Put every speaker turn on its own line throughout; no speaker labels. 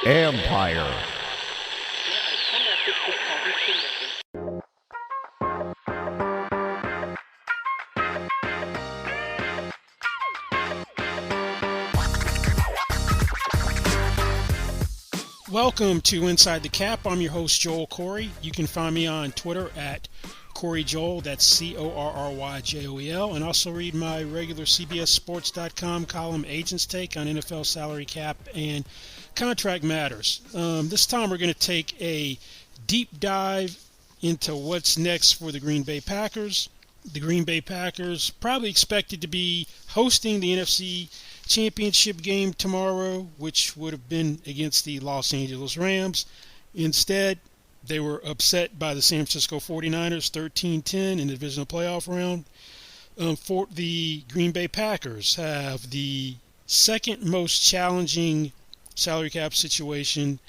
Empire.
Welcome to Inside the Cap. I'm your host, Joel Corey. You can find me on Twitter at CoreyJoel, that's CorryJoel, and also read my regular CBSSports.com column, Agent's Take, on NFL salary cap and contract matters. This time we're going to take a deep dive into what's next for the Green Bay Packers. The Green Bay Packers probably expected to be hosting the NFC Championship game tomorrow, which would have been against the Los Angeles Rams. Instead, they were upset by the San Francisco 49ers 13-10 in the divisional playoff round. For the Green Bay Packers have the second most challenging salary cap situation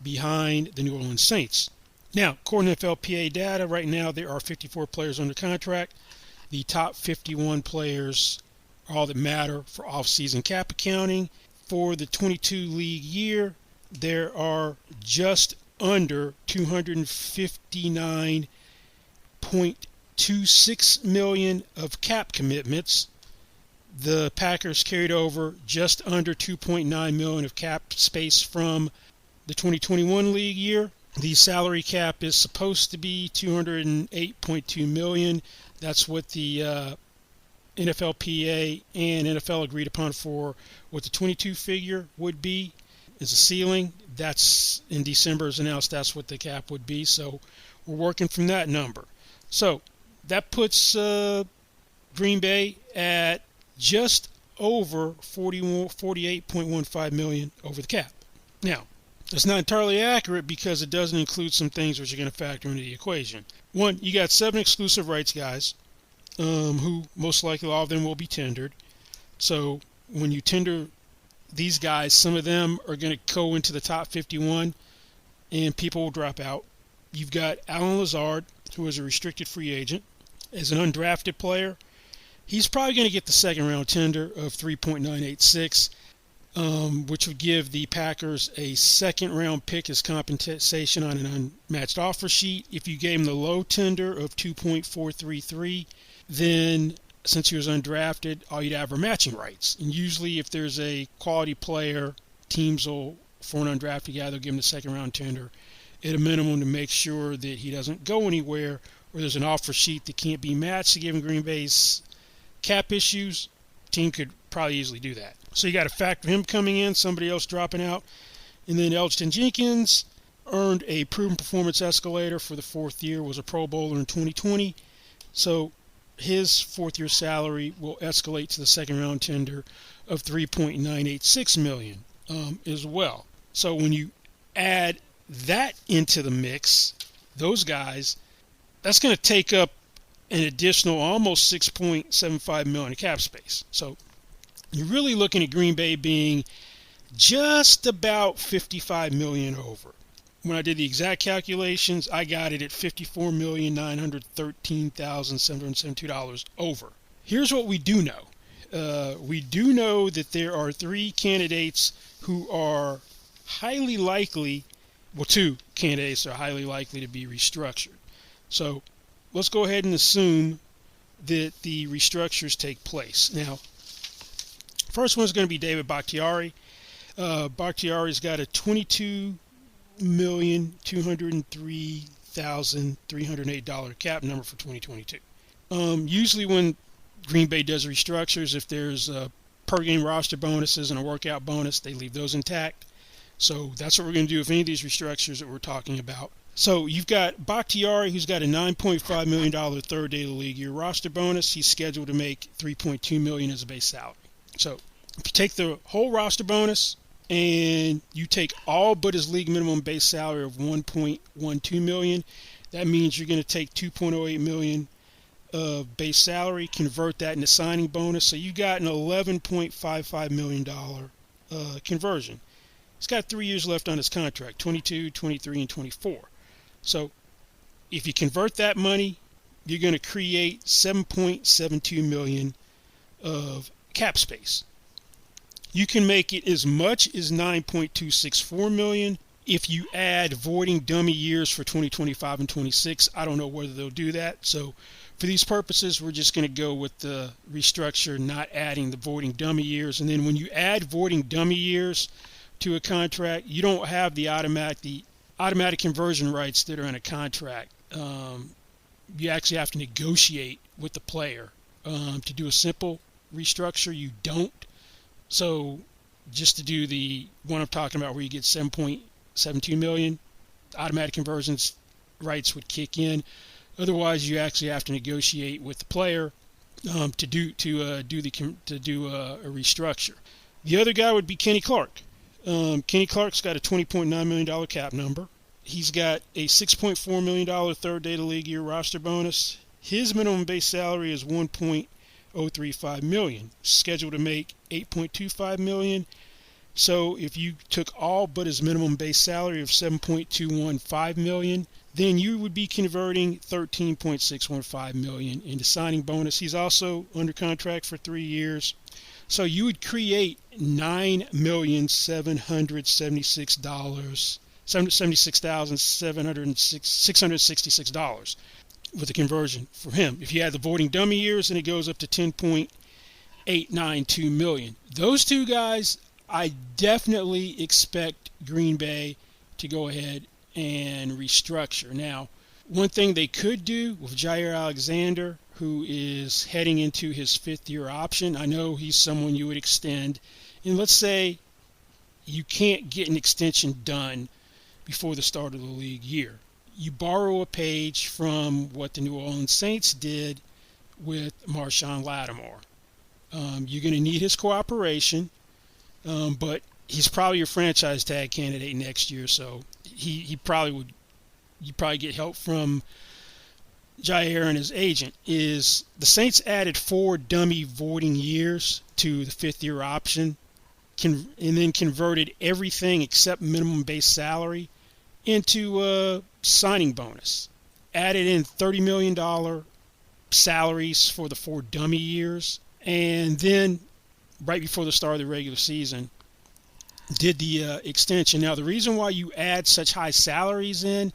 behind the New Orleans Saints. Now, according to FLPA data, right now there are 54 players under contract. The top 51 players are all that matter for offseason cap accounting. For the 22 league year, there are just under $259.26 million of cap commitments. The Packers carried over just under $2.9 million of cap space from the 2021 league year. The salary cap is supposed to be $208.2 million. That's what the NFLPA and NFL agreed upon for what the 22 figure would be as a ceiling. That's in December as announced. That's what the cap would be. So we're working from that number. So that puts Green Bay at just over $48.15 million over the cap. Now, it's not entirely accurate because it doesn't include some things which are going to factor into the equation. One, you got 7 exclusive rights guys who most likely all of them will be tendered. So when you tender these guys, some of them are going to go into the top 51 and people will drop out. You've got Alan Lazard, who is a restricted free agent. As an undrafted player, he's probably going to get the second round tender of $3.986. Which would give the Packers a second round pick as compensation on an unmatched offer sheet. If you gave him the low tender of $2.433, then since he was undrafted, all you'd have are matching rights. And usually if there's a quality player, teams will, for an undrafted guy, they'll give him the second round tender at a minimum to make sure that he doesn't go anywhere, or there's an offer sheet that can't be matched. Given Green Bay's cap issues, team could probably easily do that. So you got to factor him coming in, somebody else dropping out. And then Elgton Jenkins earned a proven performance escalator for the 4th year, was a Pro Bowler in 2020. So his 4th year salary will escalate to the second round tender of $3.986 million as well. So when you add that into the mix, those guys, that's going to take up an additional almost $6.75 million in cap space. So you're really looking at Green Bay being just about $55 million over. When I did the exact calculations, I got it at $54,913,772 over. Here's what we do know. We do know that there are 3 candidates who are highly likely, well, 2 candidates are highly likely to be restructured. So let's go ahead and assume that the restructures take place. Now, first one is going to be David Bakhtiari. Bakhtiari's got a $22,203,308 cap number for 2022. Usually when Green Bay does restructures, if there's per-game roster bonuses and a workout bonus, they leave those intact. So that's what we're going to do with any of these restructures that we're talking about. So you've got Bakhtiari, who's got a $9.5 million third day of the league year roster bonus. He's scheduled to make $3.2 million as a base salary. So if you take the whole roster bonus and you take all but his league minimum base salary of $1.12 million, that means you're going to take $2.08 million of base salary, convert that into signing bonus. So you got an $11.55 million conversion. He's got 3 years left on his contract, 22, 23, and 24. So if you convert that money, you're going to create $7.72 million of cap space. You can make it as much as $9.264 million if you add voiding dummy years for 2025 and 26. I don't know whether they'll do that. So for these purposes, we're just going to go with the restructure, not adding the voiding dummy years. And then when you add voiding dummy years to a contract, you don't have the automatic conversion rights that are in a contract. You actually have to negotiate with the player. To do a simple restructure, you don't. So just to do the one I'm talking about where you get $7.72 million, automatic conversions rights would kick in. Otherwise, you actually have to negotiate with the player to do a restructure. The other guy would be Kenny Clark. Kenny Clark's got a $20.9 million cap number. He's got a $6.4 million third day of the league year roster bonus. His minimum base salary is $1.035 million. Scheduled to make $8.25 million. So if you took all but his minimum base salary of $7.215 million, then you would be converting $13.615 million into signing bonus. He's also under contract for 3 years. So you would create $9,776,666 with the conversion for him. If you add the voiding dummy years, then it goes up to $10.892 million. Those two guys, I definitely expect Green Bay to go ahead and restructure. Now, one thing they could do with Jair Alexander, who is heading into his 5th-year option, I know he's someone you would extend. And let's say you can't get an extension done before the start of the league year. You borrow a page from what the New Orleans Saints did with Marshawn Lattimore. You're going to need his cooperation, but he's probably your franchise tag candidate next year, so you probably get help from Jair and his agent. Is the Saints added 4 dummy voiding years to the 5th-year option, and then converted everything except minimum base salary into a signing bonus. Added in $30 million salaries for the 4 dummy years, and then right before the start of the regular season, did the extension. Now, the reason why you add such high salaries in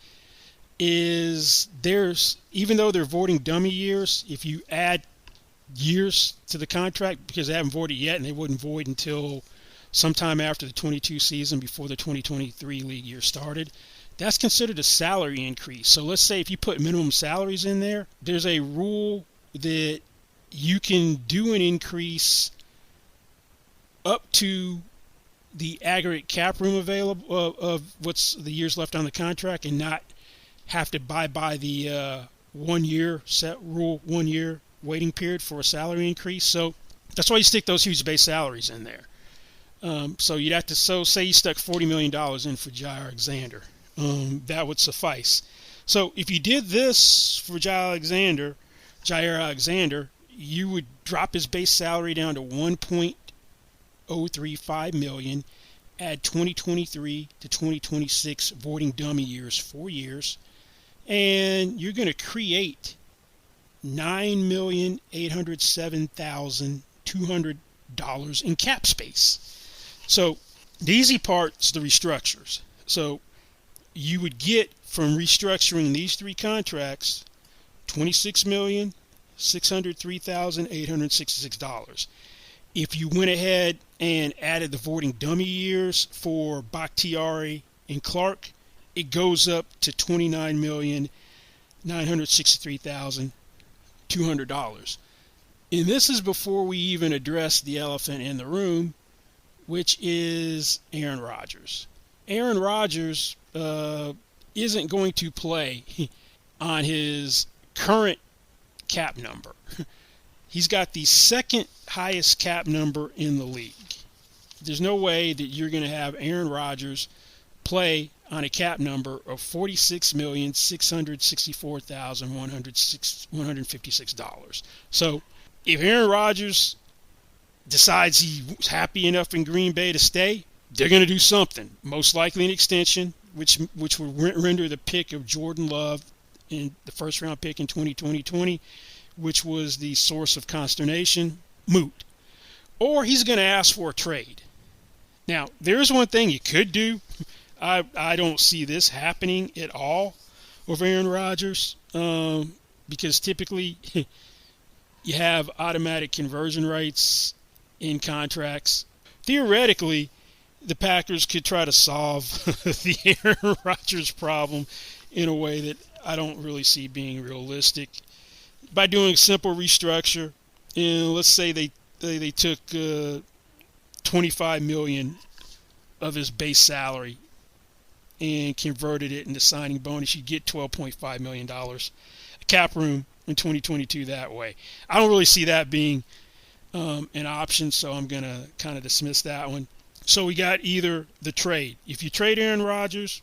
is even though they're voiding dummy years, if you add years to the contract, because they haven't voided yet and they wouldn't void until sometime after the 22 season, before the 2023 league year started, that's considered a salary increase. So let's say if you put minimum salaries in there, there's a rule that you can do an increase up to the aggregate cap room available of what's the years left on the contract, and not have to buy by the 1 year set rule, 1 year waiting period for a salary increase. So that's why you stick those huge base salaries in there. So you'd have to, say you stuck $40 million in for Jair Alexander. That would suffice. So if you did this for Jair Alexander, you would drop his base salary down to $1.035 million, add 2023 to 2026 voiding dummy years, 4 years, and you're going to create $9,807,200 in cap space. So the easy part's the restructures. So you would get from restructuring these 3 contracts $26,603,866. If you went ahead and added the voiding dummy years for Bakhtiari and Clark, it goes up to $29,963,200. And this is before we even address the elephant in the room, which is Aaron Rodgers. Aaron Rodgers isn't going to play on his current cap number. He's got the 2nd highest cap number in the league. There's no way that you're going to have Aaron Rodgers play on a cap number of $46,664,156. So if Aaron Rodgers decides he's happy enough in Green Bay to stay, they're going to do something. Most likely an extension, which would render the pick of Jordan Love in the first-round pick in 2020, which was the source of consternation, moot. Or he's going to ask for a trade. Now, there is one thing you could do. I don't see this happening at all with Aaron Rodgers, because typically you have automatic conversion rights in contracts. Theoretically, the Packers could try to solve the Aaron Rodgers problem in a way that I don't really see being realistic by doing a simple restructure. And let's say they took $25 million of his base salary and converted it into signing bonus. You get $12.5 million cap room in 2022 that way. I don't really see that being an option, so I'm going to kind of dismiss that one. So we got either the trade. If you trade Aaron Rodgers,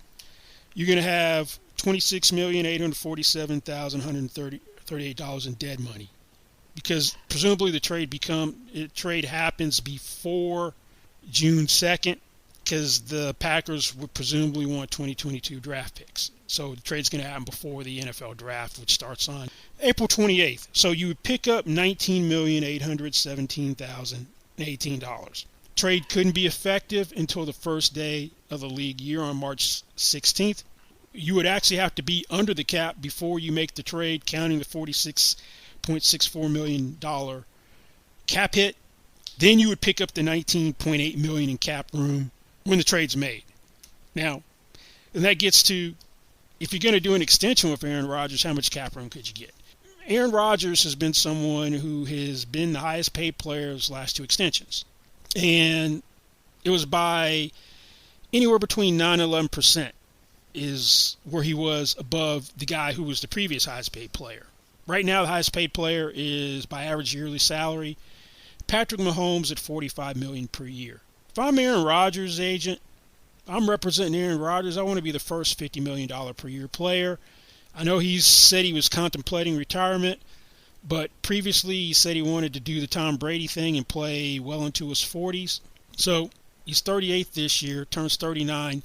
you're going to have $26,847,138 in dead money, because presumably the trade happens before June 2nd, because the Packers would presumably want 2022 draft picks. So the trade's going to happen before the NFL draft, which starts on April 28th. So you would pick up $19,817,018. Trade couldn't be effective until the first day of the league year on March 16th. You would actually have to be under the cap before you make the trade, counting the $46.64 million cap hit. Then you would pick up the $19.8 million in cap room when the trade's made. Now, and that gets to, if you're going to do an extension with Aaron Rodgers, how much cap room could you get? Aaron Rodgers has been someone who has been the highest paid player of his last two extensions. And it was by anywhere between 9 and 11% is where he was above the guy who was the previous highest paid player. Right now, the highest paid player is, by average yearly salary, Patrick Mahomes at $45 million per year. If I'm Aaron Rodgers' agent, I'm representing Aaron Rodgers, I want to be the first $50 million per year player. I know he's said he was contemplating retirement, but previously he said he wanted to do the Tom Brady thing and play well into his 40s. So he's 38 this year, turns 39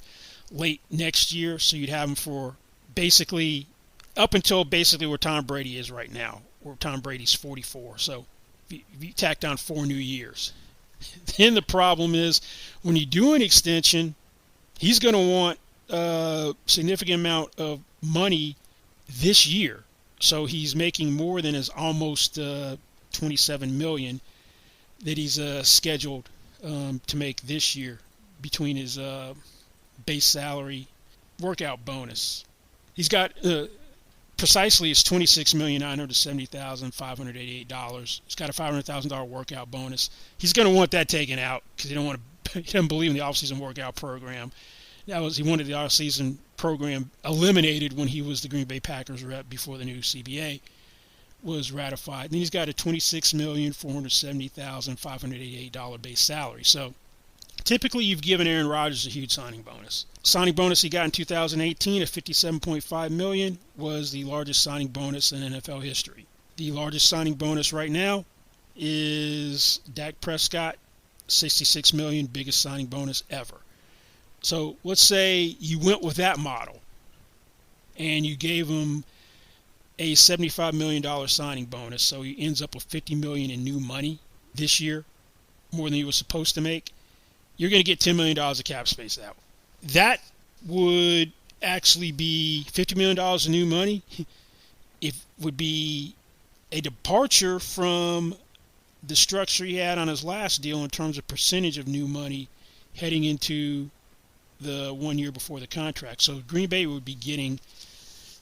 late next year, so you'd have him for basically up until basically where Tom Brady is right now, where Tom Brady's 44. So if you tack down 4 new years. Then the problem is when you do an extension, he's going to want a significant amount of money this year. So he's making more than his almost $27 million that he's scheduled to make this year between his base salary, workout bonus. He's got precisely it's $26,970,588. He's got a $500,000 workout bonus. He's going to want that taken out because he doesn't believe in the offseason workout program. He wanted the offseason program eliminated when he was the Green Bay Packers rep before the new CBA was ratified. Then he's got a $26,470,588 base salary. So typically you've given Aaron Rodgers a huge signing bonus. Signing bonus he got in 2018 of $57.5 million was the largest signing bonus in NFL history. The largest signing bonus right now is Dak Prescott, $66 million, biggest signing bonus ever. So let's say you went with that model and you gave him a $75 million signing bonus, so he ends up with $50 million in new money this year, more than he was supposed to make. You're going to get $10 million of cap space that way. That would actually be $50 million in new money. It would be a departure from the structure he had on his last deal in terms of percentage of new money heading into the 1 year before the contract. So Green Bay would be getting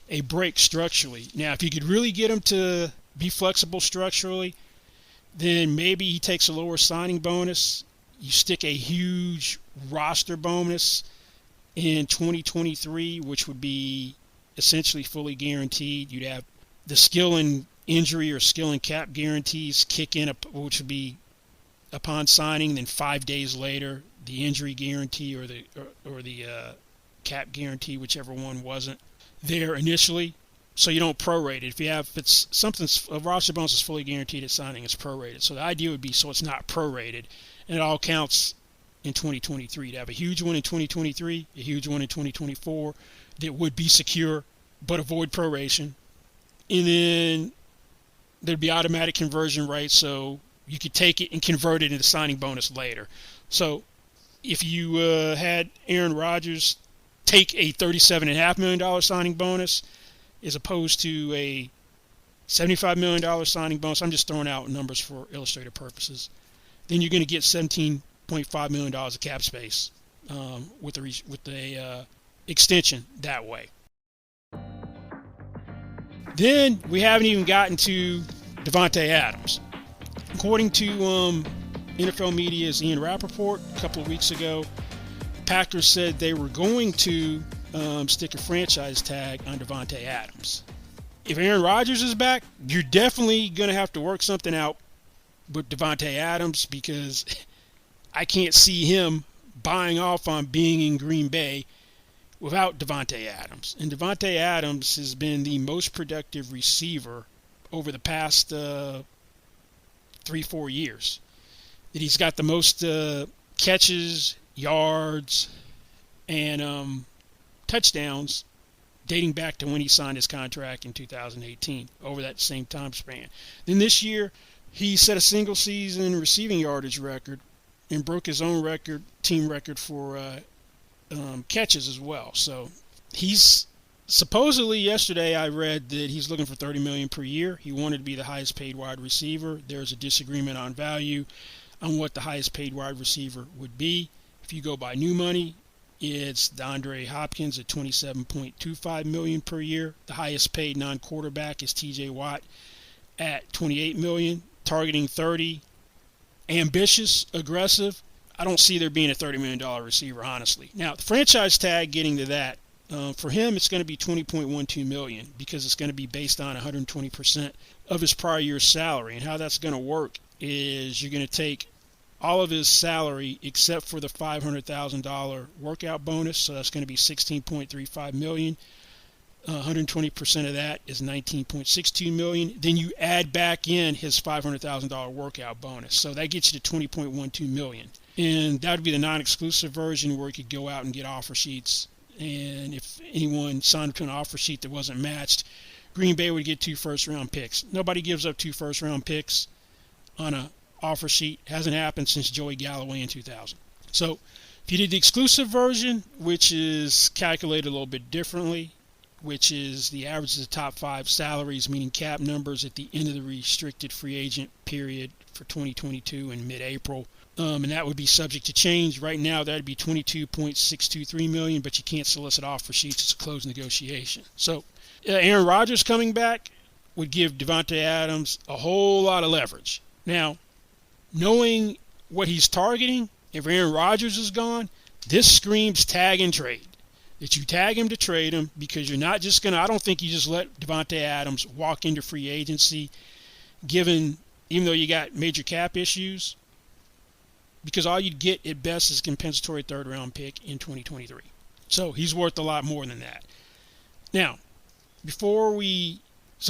a break structurally. Now, if you could really get him to be flexible structurally, then maybe he takes a lower signing bonus. You stick a huge roster bonus in 2023, which would be essentially fully guaranteed. You'd have the skill and injury or skill and cap guarantees kick in, which would be upon signing. Then 5 days later, the injury guarantee or the cap guarantee, whichever one wasn't there initially. So you don't prorate it. If it's something, a roster bonus is fully guaranteed at signing, it's prorated. So the idea would be so it's not prorated, and it all counts in 2023. To have a huge one in 2023, a huge one in 2024 that would be secure but avoid proration. And then there'd be automatic conversion rights, so you could take it and convert it into signing bonus later. So if you had Aaron Rodgers take a $37.5 million signing bonus as opposed to a $75 million signing bonus, I'm just throwing out numbers for illustrative purposes, then you're going to get $17.5 million of cap space with the extension that way. Then we haven't even gotten to Devonta Adams. According to NFL Media's Ian Rappaport a couple of weeks ago, Packers said they were going to stick a franchise tag on Devonta Adams. If Aaron Rodgers is back, you're definitely going to have to work something out with Devonta Adams, because I can't see him buying off on being in Green Bay without Devonta Adams. And Devonta Adams has been the most productive receiver over the past 3-4 years. That he's got the most catches, yards, and touchdowns dating back to when he signed his contract in 2018, over that same time span. Then this year, he set a single-season receiving yardage record and broke his own record, team record for catches as well. So he's supposedly, yesterday I read that he's looking for $30 million per year. He wanted to be the highest paid wide receiver. There's a disagreement on value on what the highest paid wide receiver would be. If you go by new money, it's DeAndre Hopkins at $27.25 million per year. The highest paid non-quarterback is TJ Watt at $28 million, targeting 30. Ambitious, aggressive. I don't see there being a $30 million receiver, honestly. Now, the franchise tag, getting to that, for him it's going to be $20.12 million, because it's going to be based on 120% of his prior year's salary. And how that's going to work is you're going to take all of his salary except for the $500,000 workout bonus, so that's going to be $16.35 million. 120% of that is $19.62 million. Then you add back in his $500,000 workout bonus, so that gets you to $20.12 million. And that would be the non-exclusive version, where you could go out and get offer sheets. And if anyone signed up to an offer sheet that wasn't matched, Green Bay would get 2 first-round picks. Nobody gives up 2 first-round picks on a offer sheet. Hasn't happened since Joey Galloway in 2000. So if you did the exclusive version, which is calculated a little bit differently, which is the average of the top 5 salaries, meaning cap numbers at the end of the restricted free agent period for 2022 in mid-April, and that would be subject to change. Right now that would be $22.623 million, but you can't solicit offer sheets. It's a closed negotiation. So Aaron Rodgers coming back would give Devonta Adams a whole lot of leverage. Now, knowing what he's targeting, if Aaron Rodgers is gone, this screams tag and trade. That you tag him to trade him, because you're not just going to, I don't think you just let Devonta Adams walk into free agency, even though you got major cap issues, because all you'd get at best is a compensatory third-round pick in 2023. So he's worth a lot more than that. Now, so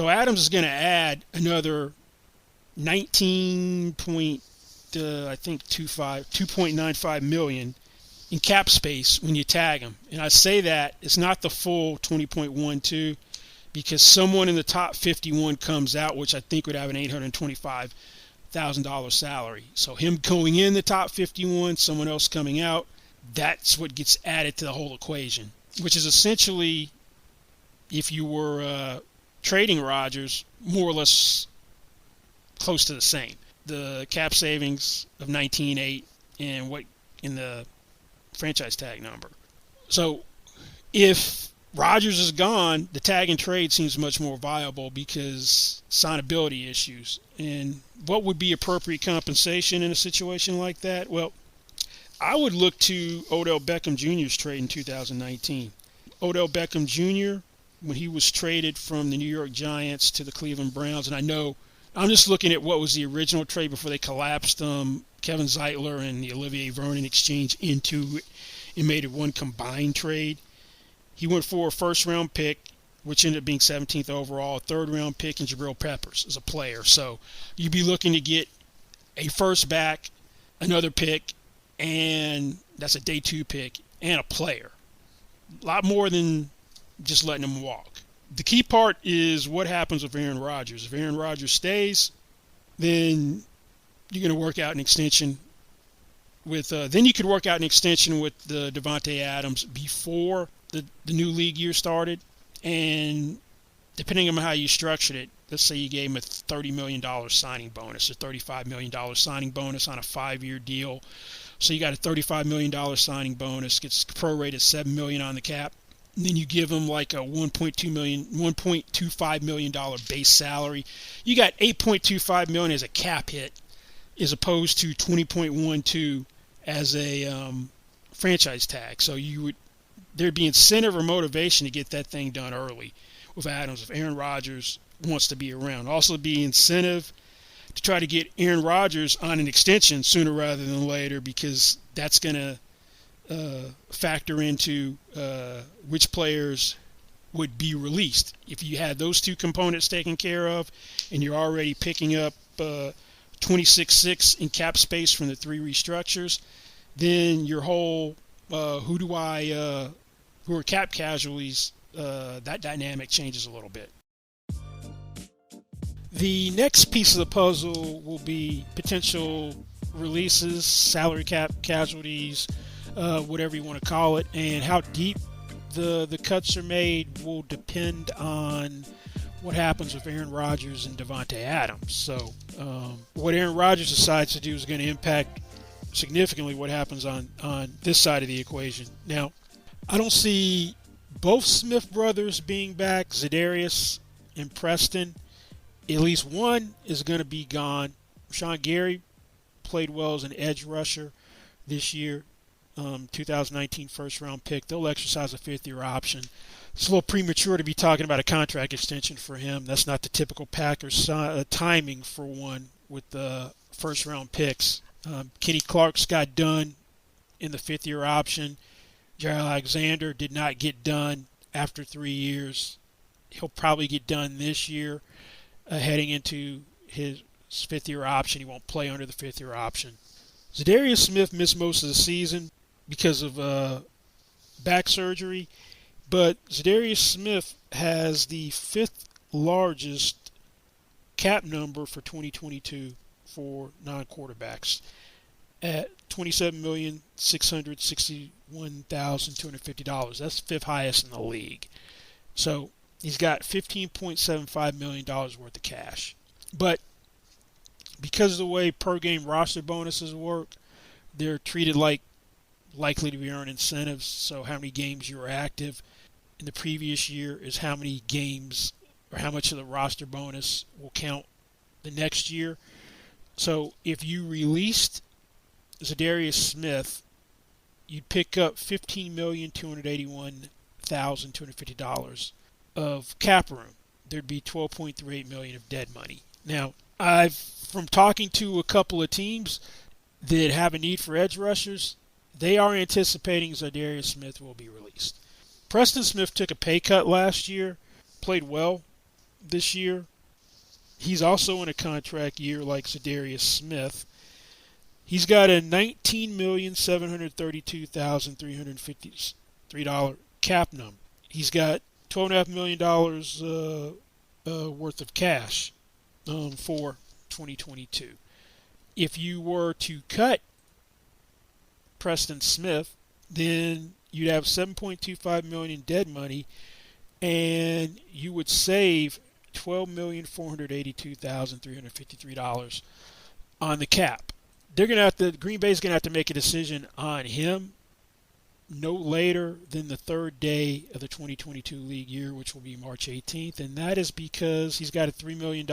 Adams is going to add another 2.95 million in cap space when you tag him. And I say that it's not the full 20.12, because someone in the top 51 comes out, which I think would have an $825,000 salary. So him going in the top 51, someone else coming out, that's what gets added to the whole equation, which is essentially, if you were trading Rodgers, more or less close to the same. The cap savings of 19.8 and what in the franchise tag number. So if Rodgers is gone, the tag and trade seems much more viable, because signability issues. And what would be appropriate compensation in a situation like that? Well, I would look to Odell Beckham Jr.'s trade in 2019. Odell Beckham Jr., when he was traded from the New York Giants to the Cleveland Browns, and I know I'm just looking at what was the original trade before they collapsed Kevin Zeitler and the Olivier Vernon exchange into and made it one combined trade. He went for a first-round pick, which ended up being 17th overall, a third-round pick, and Jabril Peppers as a player. So you'd be looking to get a first back, another pick, and that's a day 2 pick, and a player. A lot more than just letting him walk. The key part is what happens with Aaron Rodgers. If Aaron Rodgers stays, then you're going to work out an extension then you could work out an extension with the Devonta Adams before the new league year started, and depending on how you structured it, let's say you gave him a $30 million signing bonus, a $35 million signing bonus on a 5-year deal. So you got a $35 million signing bonus, gets prorated $7 million on the cap. And then you give him like a $1.25 million base salary. You got $8.25 million as a cap hit, as opposed to $20.12 as a franchise tag. So there'd be incentive or motivation to get that thing done early with Adams if Aaron Rodgers wants to be around. Also be incentive to try to get Aaron Rodgers on an extension sooner rather than later, because that's going to factor into which players would be released. If you had those two components taken care of and you're already picking up 26.6 in cap space from the 3 restructures, then your whole who are cap casualties, that dynamic changes a little bit. The next piece of the puzzle will be potential releases, salary cap casualties, whatever you want to call it, and how deep the cuts are made will depend on what happens with Aaron Rodgers and Davante Adams. So what Aaron Rodgers decides to do is going to impact significantly what happens on this side of the equation. Now, I don't see both Smith brothers being back, Za'Darius and Preston. At least one is going to be gone. Sean Gary played well as an edge rusher this year. 2019 first-round pick. They'll exercise a 5th-year option. It's a little premature to be talking about a contract extension for him. That's not the typical Packers timing for one with the first-round picks. Kenny Clark's got done in the 5th-year option. Jair Alexander did not get done after 3 years. He'll probably get done this year, heading into his 5th-year option. He won't play under the 5th-year option. Za'Darius Smith missed most of the season because of back surgery, but Za'Darius Smith has the 5th largest cap number for 2022 for non-quarterbacks at $27,661,250. That's the 5th highest in the league. So he's got $15.75 million worth of cash. But because of the way per-game roster bonuses work, they're treated like likely to be earned incentives. So how many games you were active in the previous year is how many games or how much of the roster bonus will count the next year. So if you released Za'Darius Smith, you'd pick up $15,281,250 of cap room. There'd be $12.38 million of dead money. Now, from talking to a couple of teams that have a need for edge rushers, they are anticipating Za'Darius Smith will be released. Preston Smith took a pay cut last year, played well this year. He's also in a contract year like Za'Darius Smith. He's got a $19,732,353 cap number. He's got $12.5 million worth of cash for 2022. If you were to cut Preston Smith, then you'd have $7.25 million in dead money, and you would save $12,482,353 on the cap. Green Bay's gonna have to make a decision on him no later than the 3rd day of the 2022 league year, which will be March 18th, and that is because he's got a $3 million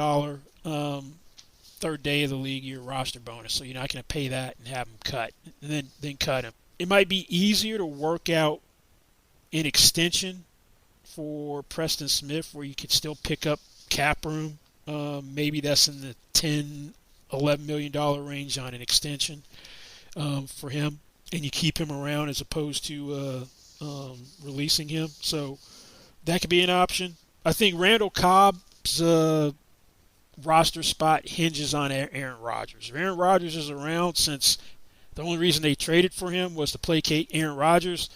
3rd day of the league year roster bonus, so you're not going to pay that and have him cut, and then cut him. It might be easier to work out an extension for Preston Smith where you could still pick up cap room. Maybe that's in the $10-11 million range on an extension for him, and you keep him around as opposed to releasing him. So that could be an option. I think Randall Cobb's roster spot hinges on Aaron Rodgers. If Aaron Rodgers is around, since the only reason they traded for him was to placate Aaron Rodgers,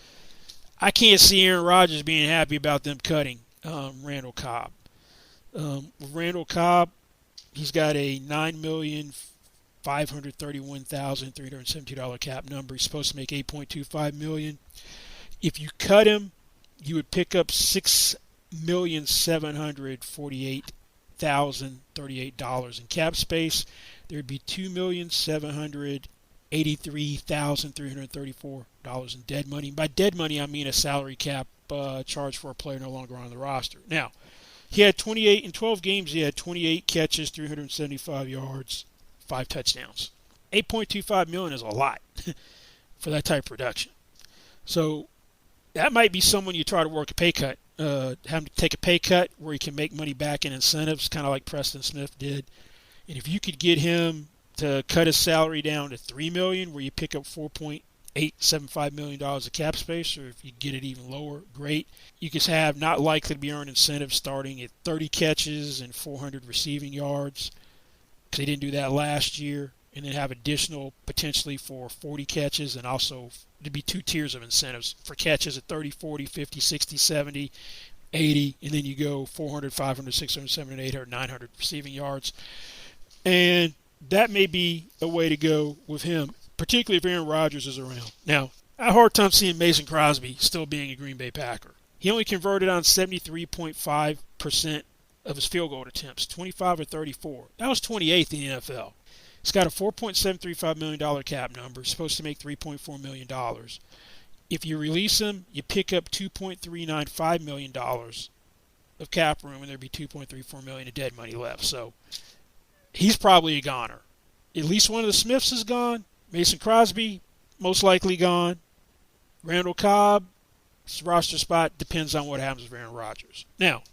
I can't see Aaron Rodgers being happy about them cutting Randall Cobb. With Randall Cobb, he's got a $9 million $531,372 cap number. He's supposed to make $8.25 million. If you cut him, you would pick up $6,748,038 in cap space. There would be $2,783,334 in dead money. By dead money, I mean a salary cap charge for a player no longer on the roster. Now, he had 28 in 12 games. He had 28 catches, 375 yards, 5 touchdowns. $8.25 million is a lot for that type of production. So that might be someone you try to work a pay cut, have him take a pay cut where he can make money back in incentives, kind of like Preston Smith did. And if you could get him to cut his salary down to $3 million, where you pick up $4.875 million of cap space, or if you get it even lower, great. You could have not likely to be earned incentives starting at 30 catches and 400 receiving yards, because they didn't do that last year, and then have additional potentially for 40 catches, and also to be 2 tiers of incentives for catches at 30, 40, 50, 60, 70, 80, and then you go 400, 500, 600, 700, 800, 900 receiving yards. And that may be a way to go with him, particularly if Aaron Rodgers is around. Now, I have a hard time seeing Mason Crosby still being a Green Bay Packer. He only converted on 73.5% of his field goal attempts, 25 or 34. That was 28th in the NFL. He's got a $4.735 million cap number. He's supposed to make $3.4 million. If you release him, you pick up $2.395 million of cap room, and there'd be $2.34 million of dead money left. So he's probably a goner. At least one of the Smiths is gone. Mason Crosby, most likely gone. Randall Cobb, his roster spot depends on what happens with Aaron Rodgers. Now,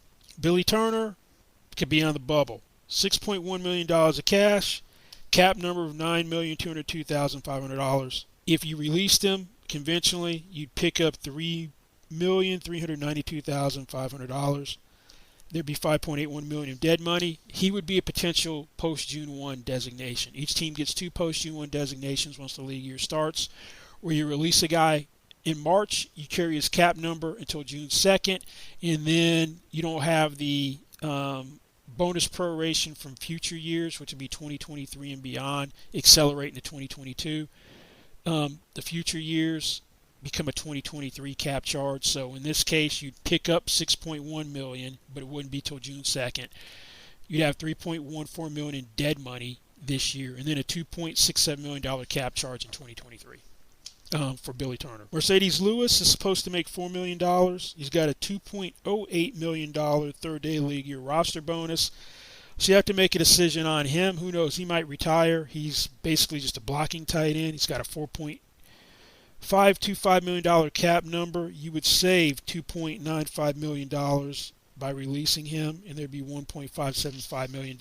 Billy Turner could be on the bubble. $6.1 million of cash. Cap number of $9,202,500. If you released him conventionally, you'd pick up $3,392,500. There'd be $5.81 million in dead money. He would be a potential post-June 1 designation. Each team gets 2 post-June 1 designations once the league year starts, where you release a guy in March, you carry his cap number until June 2nd, and then you don't have the bonus proration from future years, which would be 2023 and beyond, accelerating to 2022. The future years become a 2023 cap charge. So in this case, you'd pick up $6.1 million, but it wouldn't be till June 2nd. You'd have $3.14 million in dead money this year, and then a $2.67 million cap charge in 2023. For Billy Turner. Mercedes Lewis is supposed to make $4 million. He's got a $2.08 million third-day league year roster bonus. So you have to make a decision on him. Who knows? He might retire. He's basically just a blocking tight end. He's got a $4.525 million cap number. You would save $2.95 million by releasing him, and there'd be $1.575 million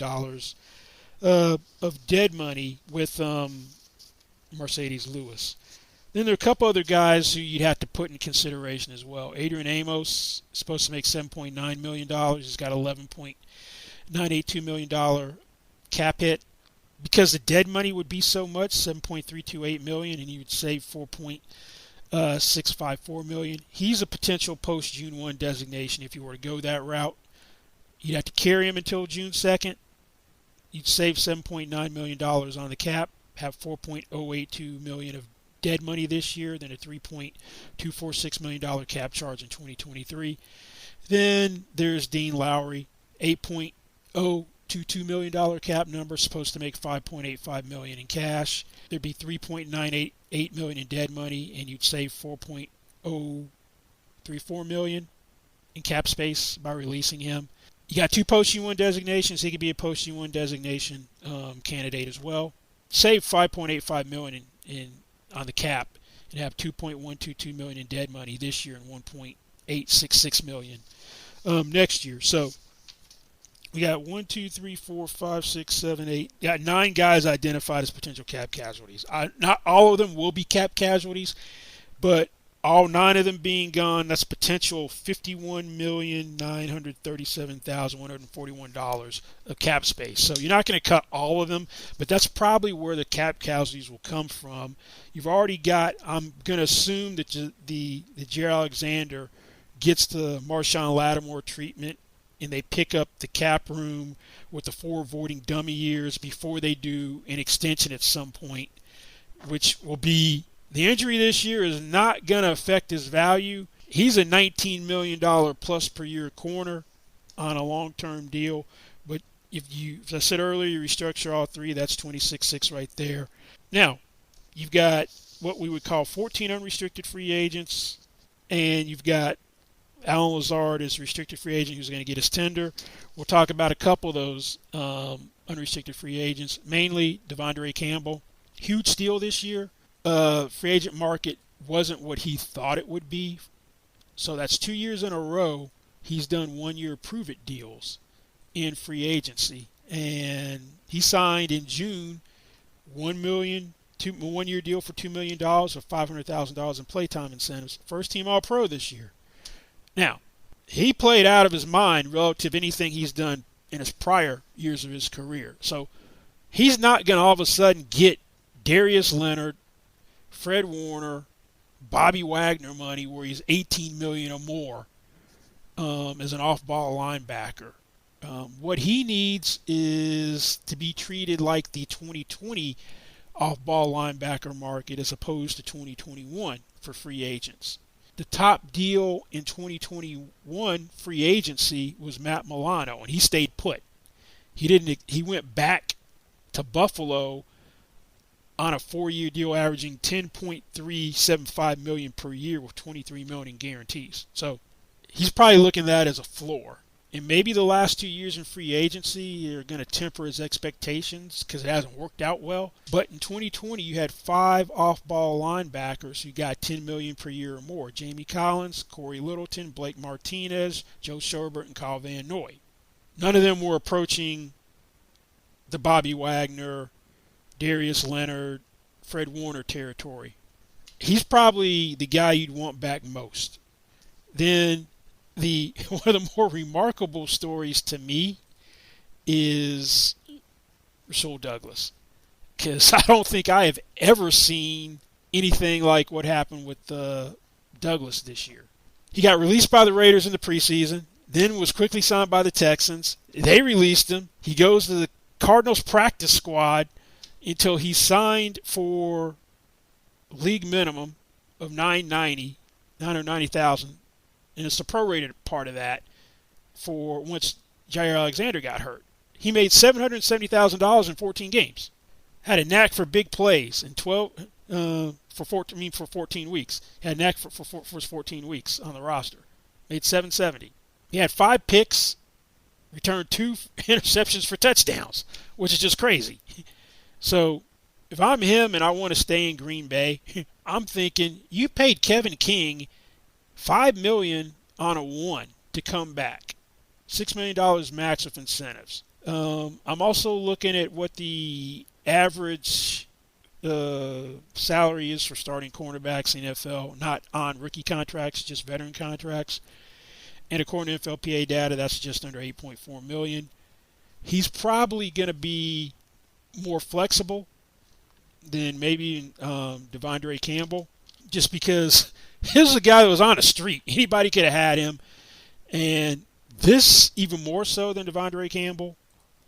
of dead money with Mercedes Lewis. Then there are a couple other guys who you'd have to put in consideration as well. Adrian Amos is supposed to make $7.9 million. He's got $11.982 million cap hit. Because the dead money would be so much, $7.328 million, and you would save $4.654 million. He's a potential post-June 1 designation if you were to go that route. You'd have to carry him until June 2nd. You'd save $7.9 million on the cap, have $4.082 million of dead money this year, then a $3.246 million cap charge in 2023. Then there's Dean Lowry, $8.022 million cap number, supposed to make $5.85 million in cash. There'd be $3.988 million in dead money, and you'd save $4.034 million in cap space by releasing him. You got 2 post-U1 designations. He could be a post-U1 designation candidate as well. Save $5.85 million on the cap and have $2.122 million in dead money this year and $1.866 million next year. So we got 1, 2, 3, 4, 5, 6, 7, 8. Got 9 guys identified as potential cap casualties. Not all of them will be cap casualties, but all 9 of them being gone, that's potential $51,937,141 of cap space. So you're not going to cut all of them, but that's probably where the cap casualties will come from. You've already got, I'm going to assume that the Jair Alexander gets the Marshawn Lattimore treatment and they pick up the cap room with the 4 avoiding dummy years before they do an extension at some point, which will be, the injury this year is not going to affect his value. He's a $19 million plus per year corner on a long-term deal. But if you, as I said earlier, you restructure all three, that's 26.6 right there. Now, you've got what we would call 14 unrestricted free agents, and you've got Alan Lazard as restricted free agent who's going to get his tender. We'll talk about a couple of those unrestricted free agents, mainly Devonta Campbell. Huge steal this year. Free agent market wasn't what he thought it would be. So that's 2 years in a row he's done 1 year prove it deals in free agency. And he signed in June $1 year deal for $2 million with $500,000 in playtime incentives. First team All-Pro this year. Now, he played out of his mind relative to anything he's done in his prior years of his career. So he's not going to all of a sudden get Darius Leonard, Fred Warner, Bobby Wagner money where he's $18 million or more as an off-ball linebacker. What he needs is to be treated like the 2020 off-ball linebacker market as opposed to 2021 for free agents. The top deal in 2021 free agency was Matt Milano, and he stayed put. He went back to Buffalo on a 4-year deal averaging $10.375 million per year with $23 million in guarantees. So he's probably looking at that as a floor. And maybe the last 2 years in free agency are going to temper his expectations because it hasn't worked out well. But in 2020, you had 5 off-ball linebackers who got $10 million per year or more. Jamie Collins, Corey Littleton, Blake Martinez, Joe Sherbert, and Kyle Van Noy. None of them were approaching the Bobby Wagner, Darius Leonard, Fred Warner territory. He's probably the guy you'd want back most. Then one of the more remarkable stories to me is Rasul Douglas, because I don't think I have ever seen anything like what happened with Douglas this year. He got released by the Raiders in the preseason, then was quickly signed by the Texans. They released him. He goes to the Cardinals practice squad until he signed for league minimum of $990,000. And it's the prorated part of that for once Jair Alexander got hurt. He made $770,000 in 14 games. Had a knack for big plays in 14 weeks. Had a knack for his 14 weeks on the roster. Made $770,000. He had 5 picks, returned 2 interceptions for touchdowns, which is just crazy. So if I'm him and I want to stay in Green Bay, I'm thinking you paid Kevin King $5 million on a 1 to come back. $6 million max with incentives. I'm also looking at what the average salary is for starting cornerbacks in the NFL, not on rookie contracts, just veteran contracts. And according to NFLPA data, that's just under $8.4 million. He's probably going to be more flexible than maybe Devonta Campbell, just because this is a guy that was on the street. Anybody could have had him. And this, even more so than Devonta Campbell,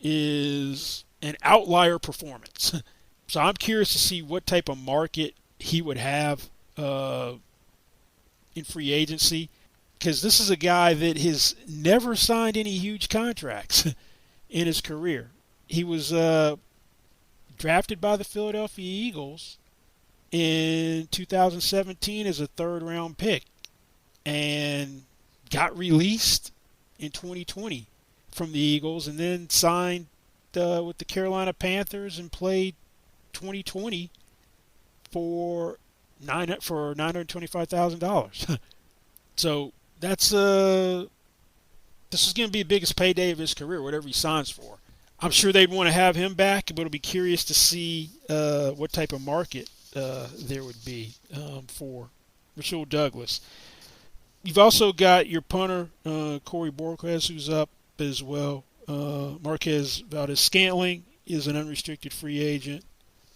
is an outlier performance. So I'm curious to see what type of market he would have in free agency, because this is a guy that has never signed any huge contracts in his career. He was drafted by the Philadelphia Eagles in 2017 as a 3rd-round pick and got released in 2020 from the Eagles and then signed with the Carolina Panthers and played 2020 for $925,000. So that's this is going to be the biggest payday of his career, whatever he signs for. I'm sure they'd want to have him back, but it'll be curious to see what type of market there would be for Rasul Douglas. You've also got your punter, Corey Borquez, who's up as well. Marquez Valdez-Scantling is an unrestricted free agent.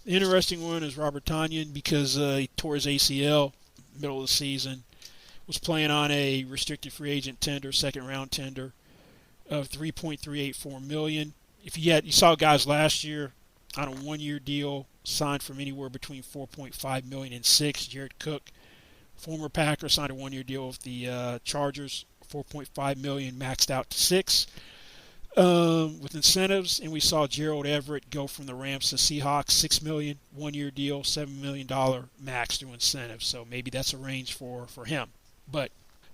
The interesting one is Robert Tonyan, because he tore his ACL middle of the season, was playing on a restricted free agent tender, 2nd-round tender. of $3.384 million. If you saw guys last year on a one-year deal signed from anywhere between $4.5 million and $6 million. Jared Cook, former Packer, signed a one-year deal with the Chargers, $4.5 million, maxed out to $6 million with incentives. And we saw Gerald Everett go from the Rams to Seahawks, $6 million, one-year deal, $7 million max through incentives. So maybe that's a range for him. But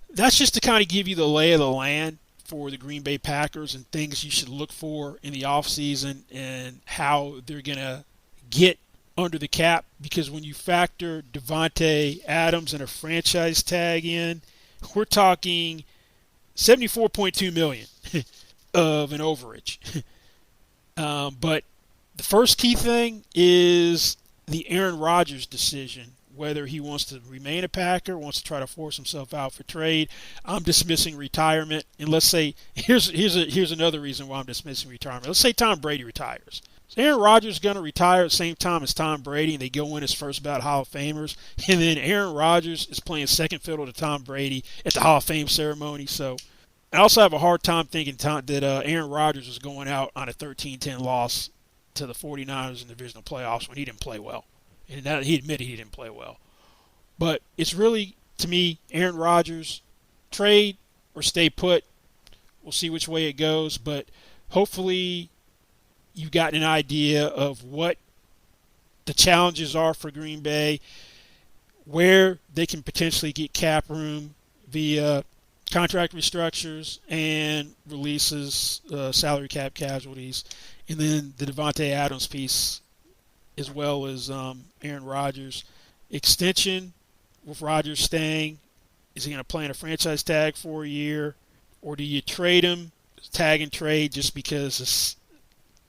that's just to kind of give you the lay of the land for the Green Bay Packers and things you should look for in the offseason and how they're going to get under the cap. Because when you factor Devonta Adams and a franchise tag in, we're talking $74.2 million of an overage. But the first key thing is the Aaron Rodgers decision, whether he wants to remain a Packer, wants to try to force himself out for trade. I'm dismissing retirement. And let's say, here's another reason why I'm dismissing retirement. Let's say Tom Brady retires. So Aaron Rodgers is going to retire at the same time as Tom Brady, and they go in as first ballot Hall of Famers. And then Aaron Rodgers is playing second fiddle to Tom Brady at the Hall of Fame ceremony. So I also have a hard time thinking that Aaron Rodgers was going out on a 13-10 loss to the 49ers in the divisional playoffs when he didn't play well. And that, he admitted he didn't play well. But it's really, to me, Aaron Rodgers, trade or stay put. We'll see which way it goes. But hopefully you've gotten an idea of what the challenges are for Green Bay, where they can potentially get cap room via contract restructures and releases, salary cap casualties, and then the Devonta Adams piece, as well as Aaron Rodgers. Extension with Rodgers staying. Is he going to play in a franchise tag for a year? Or do you trade him, tag and trade, just because his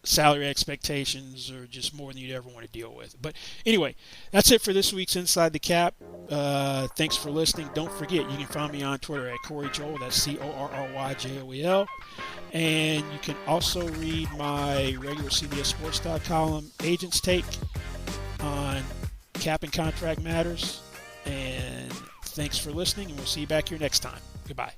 salary expectations are just more than you'd ever want to deal with? But anyway, that's it for this week's Inside the Cap. Thanks for listening. Don't forget, you can find me on Twitter at Corey Joel. That's CORRYJOEL. And you can also read my regular CBS Sports column, Agent's Take, on cap and contract matters. And thanks for listening, and we'll see you back here next time. Goodbye.